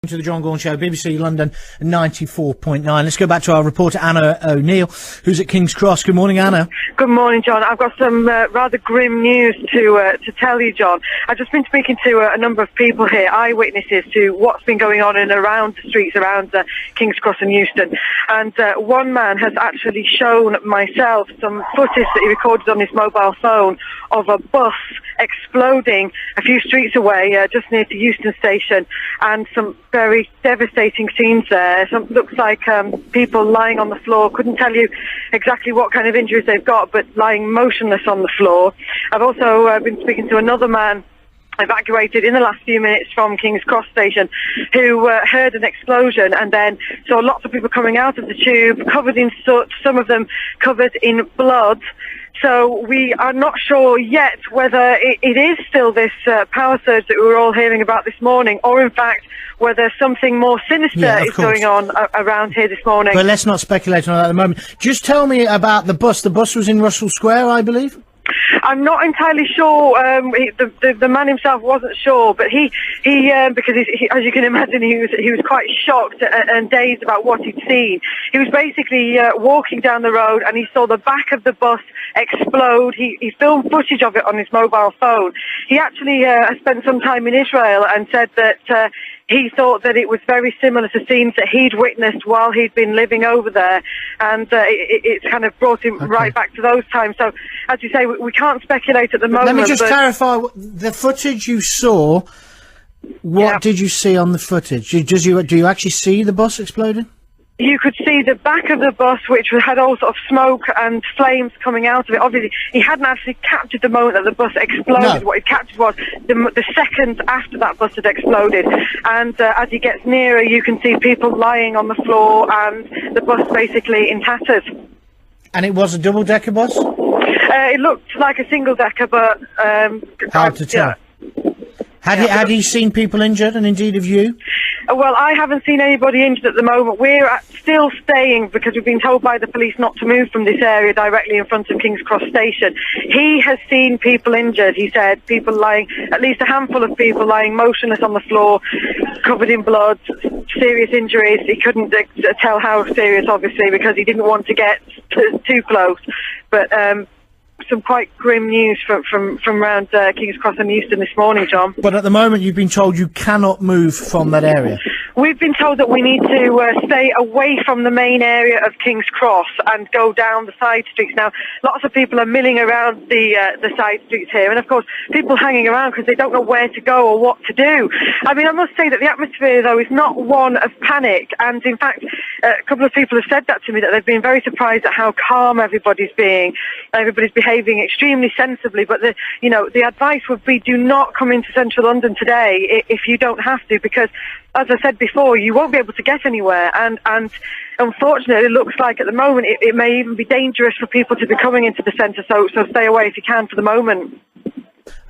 To the John Gorn Show, BBC London 94.9. Let's go back to our reporter Anna O'Neill, who's at King's Cross. Good morning, Anna. Good morning, John. I've got some rather grim news to tell you, John. I've just been speaking to a number of people here, eyewitnesses to what's been going on in and around the streets around King's Cross and Euston. And one man has actually shown myself some footage that he recorded on his mobile phone of a bus exploding a few streets away, just near to Euston Station, and some very devastating scenes there. Looks like people lying on the floor. Couldn't tell you exactly what kind of injuries they've got, but lying motionless on the floor. I've also been speaking to another man evacuated in the last few minutes from King's Cross Station, who heard an explosion and then saw lots of people coming out of the tube, covered in soot, some of them covered in blood. So we are not sure yet whether it is still this power surge that we were all hearing about this morning, or in fact whether something more sinister is going on around here this morning. But let's not speculate on that at the moment. Just tell me about the bus. The bus was in Russell Square, I believe? I'm not entirely sure. The man himself wasn't sure, but he because he, as you can imagine, he was quite shocked and dazed about what he'd seen. He was basically walking down the road and he saw the back of the bus explode. He filmed footage of it on his mobile phone. He actually spent some time in Israel and said that he thought that it was very similar to scenes that he'd witnessed while he'd been living over there, and it's kind of brought him right back to those times. So, as you say, we can't speculate at the moment. Let me just clarify, the footage you saw, what did you see on the footage? Do you actually see the bus exploding? You could see the back of the bus, which had all sort of smoke and flames coming out of it. Obviously, he hadn't actually captured the moment that the bus exploded. No. What he captured was the seconds after that bus had exploded. And as he gets nearer, you can see people lying on the floor and the bus basically in tatters. And it was a double-decker bus? It looked like a single-decker, but hard to tell. Had he seen people injured, and indeed have you? Well, I haven't seen anybody injured at the moment. We're still staying because we've been told by the police not to move from this area directly in front of King's Cross Station. He has seen people injured, he said, people lying, at least a handful of people lying motionless on the floor, covered in blood, serious injuries. He couldn't tell how serious, obviously, because he didn't want to get too close. But some quite grim news from around King's Cross and Euston this morning, John. But at the moment you've been told you cannot move from that area. We've been told that we need to stay away from the main area of King's Cross and go down the side streets. Now, lots of people are milling around the side streets here, and of course, people hanging around because they don't know where to go or what to do. I mean, I must say that the atmosphere, though, is not one of panic, and in fact, a couple of people have said that to me, that they've been very surprised at how calm everybody's being. Everybody's behaving extremely sensibly, but the advice would be, do not come into central London today if you don't have to, because, as I said before, you won't be able to get anywhere, and unfortunately it looks like at the moment it may even be dangerous for people to be coming into the centre, so stay away if you can for the moment.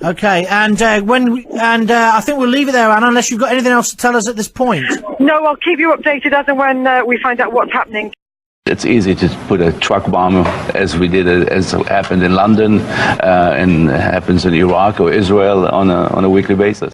Okay, and I think we'll leave it there, Anna, unless you've got anything else to tell us at this point. No, I'll keep you updated as and when we find out what's happening. It's easy to put a truck bomb, as we did, as happened in London, and happens in Iraq or Israel on a weekly basis.